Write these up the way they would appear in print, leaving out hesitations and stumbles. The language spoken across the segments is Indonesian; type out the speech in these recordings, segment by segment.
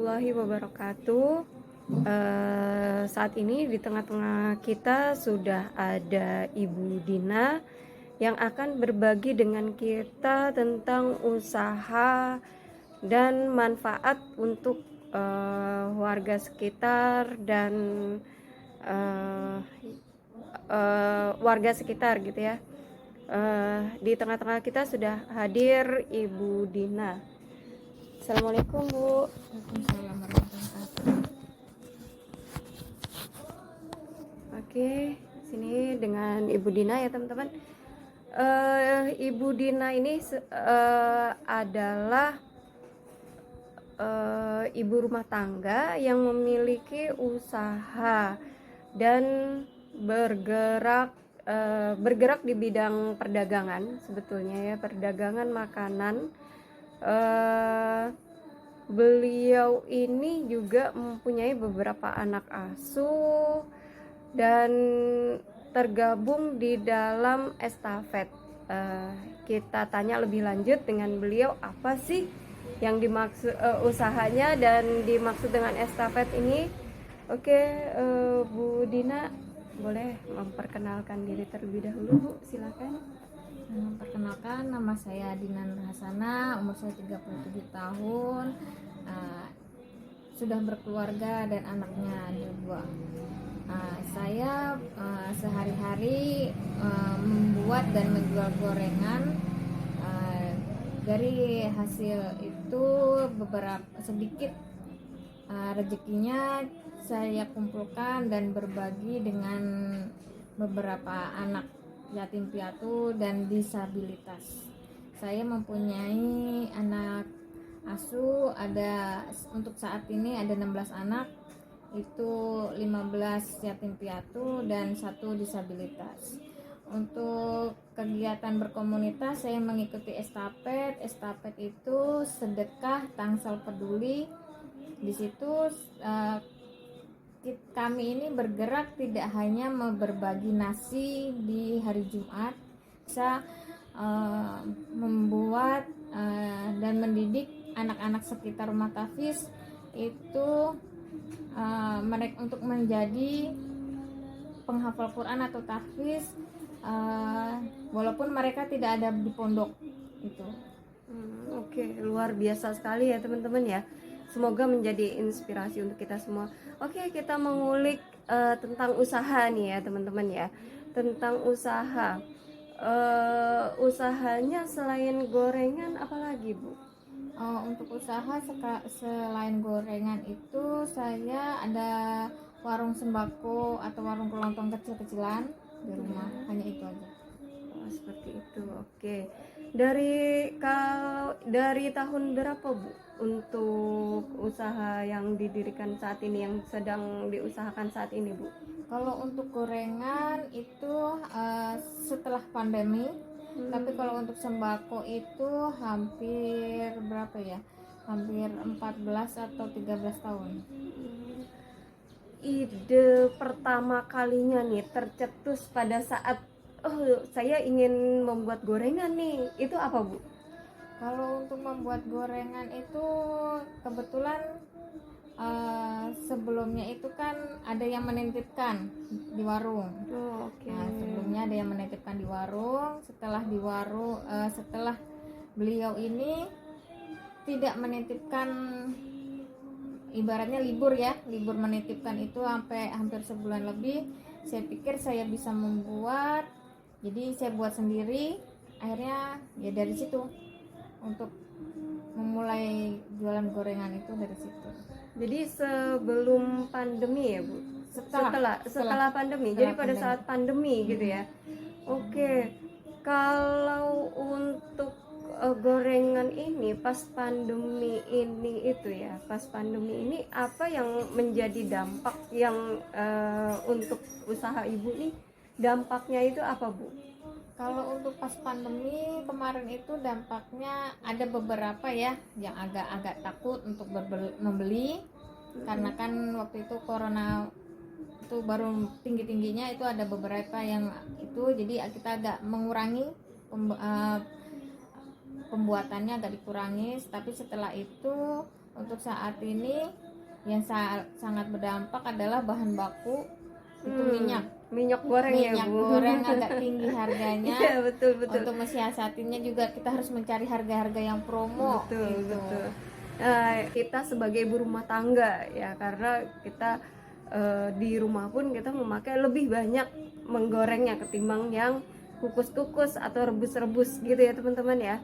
warahmatullahi wabarakatuh. Saat ini di tengah-tengah kita sudah ada Ibu Dina yang akan berbagi dengan kita tentang usaha dan manfaat untuk warga sekitar dan uh, warga sekitar gitu ya. Di tengah-tengah kita sudah hadir Ibu Dina. Assalamualaikum Bu. Waalaikumsalam warahmatullahi wabarakatuh. Oke, sini dengan Ibu Dina ya teman-teman. Ibu Dina ini adalah ibu rumah tangga yang memiliki usaha dan bergerak di bidang perdagangan sebetulnya ya, perdagangan makanan. Beliau ini juga mempunyai beberapa anak asuh dan tergabung di dalam estafet. Kita tanya lebih lanjut dengan beliau apa sih yang dimaksud usahanya dan dimaksud dengan estafet ini. Oke, Bu Dina boleh memperkenalkan diri terlebih dahulu Bu, silakan. Perkenalkan, nama saya Dina Nurhasana, umur saya 37 tahun, sudah berkeluarga dan anaknya ada 2. Saya sehari-hari membuat dan menjual gorengan. Dari hasil itu beberapa sedikit rezekinya saya kumpulkan dan berbagi dengan beberapa anak yatim piatu dan disabilitas. Saya mempunyai anak asuh, untuk saat ini ada 16 anak, itu 15 yatim piatu dan 1 disabilitas. Untuk kegiatan berkomunitas saya mengikuti estafet. Estafet itu sedekah tangsel peduli. Di situ kami ini bergerak tidak hanya berbagi nasi di hari Jumat, bisa membuat dan mendidik anak-anak sekitar rumah tahfiz itu mereka untuk menjadi penghafal Quran atau tahfiz, walaupun mereka tidak ada di pondok itu. Oke, luar biasa sekali ya teman-teman ya. Semoga menjadi inspirasi untuk kita semua. Oke, kita mengulik tentang usaha nih ya teman-teman ya. Tentang usaha. Usahanya selain gorengan apalagi Bu? Untuk usaha selain gorengan itu saya ada warung sembako atau warung kelontong kecil-kecilan di rumah, hanya itu aja. Seperti itu. Oke. Dari tahun berapa Bu untuk usaha yang didirikan saat ini, yang sedang diusahakan saat ini Bu? Kalau untuk gorengan itu setelah pandemi, tapi kalau untuk sembako itu hampir berapa ya? Hampir 14 atau 13 tahun. Ide pertama kalinya nih tercetus pada saat saya ingin membuat gorengan nih, itu apa Bu? Kalau untuk membuat gorengan itu kebetulan sebelumnya itu kan ada yang menitipkan di warung. Oke. Nah, sebelumnya ada yang menitipkan di warung. Setelah beliau ini tidak menitipkan, ibaratnya libur menitipkan itu sampai hampir sebulan lebih. Saya pikir saya bisa membuat, jadi saya buat sendiri. Akhirnya ya dari situ untuk memulai jualan gorengan itu dari situ. Jadi sebelum pandemi ya Bu? Setelah pandemi. Jadi pada saat pandemi gitu ya. Oke. Kalau untuk gorengan ini pas pandemi ini apa yang menjadi dampak yang untuk usaha Ibu nih, dampaknya itu apa Bu? Kalau untuk pas pandemi kemarin itu dampaknya ada beberapa ya yang agak-agak takut untuk membeli, karena kan waktu itu corona itu baru tinggi-tingginya, itu ada beberapa yang itu, jadi kita agak mengurangi pembuatannya, agak dikurangi. Tapi setelah itu Untuk saat ini yang sangat berdampak adalah bahan baku itu minyak goreng ya minyak Bu. goreng agak tinggi harganya. Iya, betul betul. Untuk mensiasatinya juga kita harus mencari harga-harga yang promo. Betul gitu. betul. Kita sebagai ibu rumah tangga ya, karena kita di rumah pun kita memakai lebih banyak menggorengnya ketimbang yang kukus-kukus atau rebus-rebus gitu ya teman-teman ya.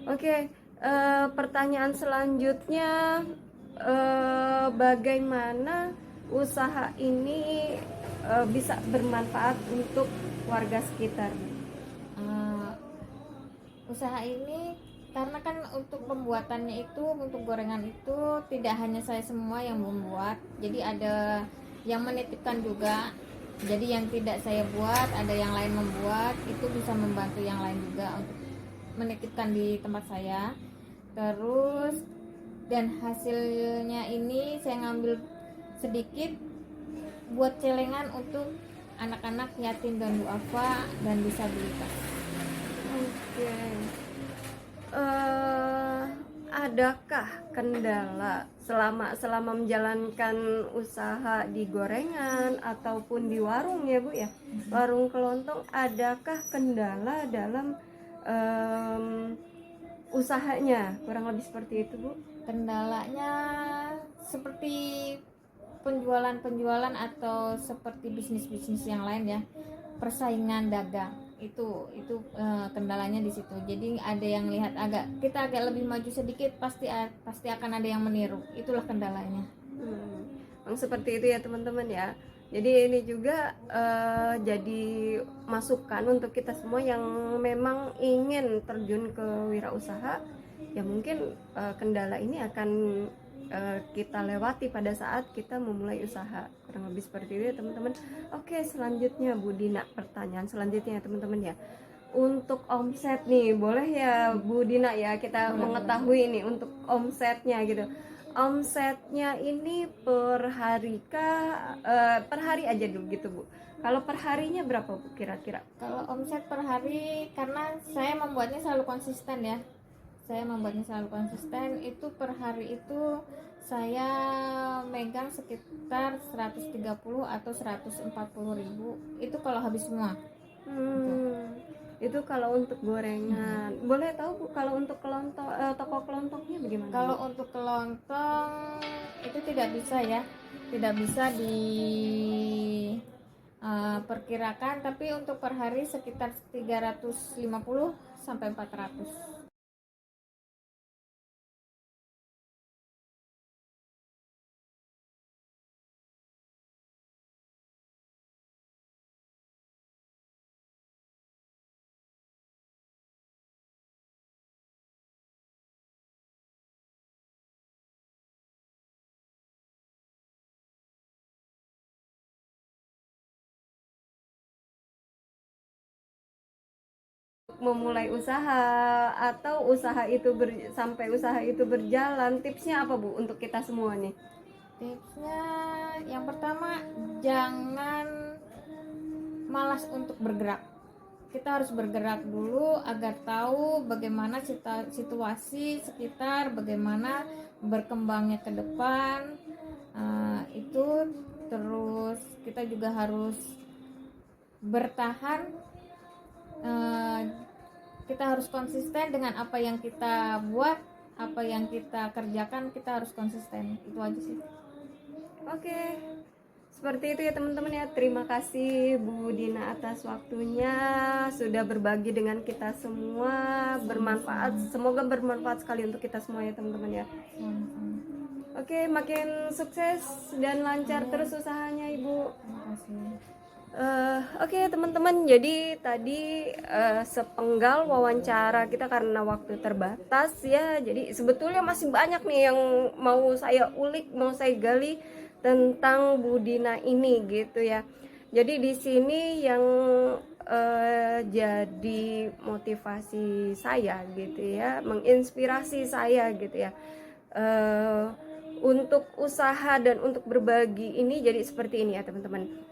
Oke, pertanyaan selanjutnya, bagaimana usaha ini bisa bermanfaat untuk warga sekitar? Eh, Usaha ini karena kan untuk pembuatannya itu, untuk gorengan itu tidak hanya saya semua yang membuat, jadi ada yang menitipkan juga. Jadi yang tidak saya buat, ada yang lain membuat, itu bisa membantu yang lain juga untuk menitipkan di tempat saya. Terus dan hasilnya ini saya ngambil sedikit buat celengan untuk anak-anak yatim dan duafa dan disabilitas. Oke. Adakah kendala selama menjalankan usaha di gorengan ataupun di warung ya Bu ya, warung kelontong, adakah kendala dalam usahanya, kurang lebih seperti itu Bu? Kendalanya seperti penjualan atau seperti bisnis yang lain ya, persaingan dagang itu kendalanya di situ. Jadi ada yang lihat kita agak lebih maju sedikit, pasti akan ada yang meniru. Itulah kendalanya. Memang seperti itu ya teman-teman ya. Jadi ini juga jadi masukan untuk kita semua yang memang ingin terjun ke wirausaha. Ya mungkin kendala ini akan kita lewati pada saat kita memulai usaha, kurang lebih seperti itu ya teman-teman. Oke, selanjutnya Bu Dina, pertanyaan selanjutnya ya teman-teman ya, untuk omset nih, boleh ya Bu Dina ya kita mengetahui nih untuk omsetnya gitu. Omsetnya ini per hari kah, per hari aja dulu gitu Bu. Kalau per harinya berapa Bu kira-kira? Kalau omset per hari, karena saya membuatnya selalu konsisten ya, itu per hari itu saya megang sekitar 130 atau 140 ribu itu kalau habis semua. Itu kalau untuk gorengan. Boleh tahu Bu kalau untuk kelontong, toko kelontongnya bagaimana? Kalau untuk kelontong itu tidak bisa ya, tidak bisa perkirakan, tapi untuk per hari sekitar 350 sampai 400. Memulai usaha atau sampai usaha itu berjalan, tipsnya apa Bu untuk kita semua nih? Tipsnya yang pertama, jangan malas untuk bergerak. Kita harus bergerak dulu agar tahu bagaimana situasi sekitar, bagaimana berkembangnya ke depan. Itu terus kita juga harus bertahan. Kita harus konsisten dengan apa yang kita buat, apa yang kita kerjakan, kita harus konsisten. Itu aja sih. Oke, seperti itu ya teman-teman ya. Terima kasih Bu Dina atas waktunya, sudah berbagi dengan kita semua. Bermanfaat, semoga bermanfaat sekali untuk kita semua ya teman-teman ya. Oke, makin sukses dan lancar terus usahanya Ibu. Terima kasih. Oke teman-teman, jadi tadi sepenggal wawancara kita karena waktu terbatas ya. Jadi sebetulnya masih banyak nih yang mau saya ulik, mau saya gali tentang Bu Dina ini gitu ya. Jadi di sini yang jadi motivasi saya gitu ya, menginspirasi saya gitu ya, untuk usaha dan untuk berbagi ini jadi seperti ini ya teman-teman.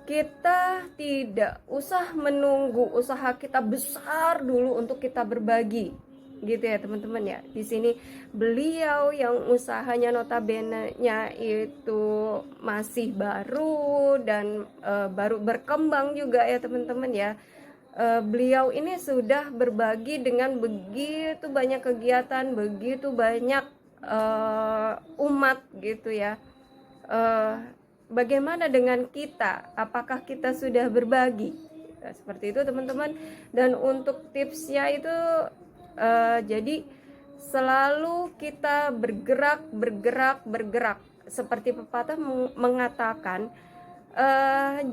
Kita tidak usah menunggu usaha kita besar dulu untuk kita berbagi. gitu ya teman-teman ya. Di sini beliau yang usahanya notabene-nya itu masih baru dan baru berkembang juga ya teman-teman ya. Beliau ini sudah berbagi dengan begitu banyak kegiatan, begitu banyak umat gitu ya. Bagaimana dengan kita? Apakah kita sudah berbagi? Seperti itu teman-teman. Dan untuk tipsnya itu jadi selalu kita bergerak. Seperti pepatah mengatakan,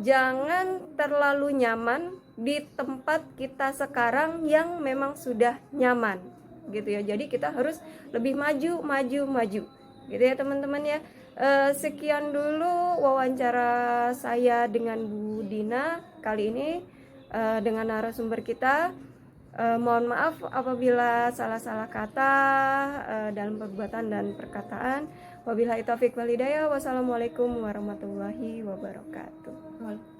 jangan terlalu nyaman di tempat kita sekarang yang memang sudah nyaman gitu ya. Jadi kita harus lebih maju gitu ya teman-teman ya. Sekian dulu wawancara saya dengan Bu Dina kali ini dengan narasumber kita. Mohon maaf apabila salah-salah kata dalam perbuatan dan perkataan. Wabillahi taufiq wal hidayah. Wassalamualaikum warahmatullahi wabarakatuh.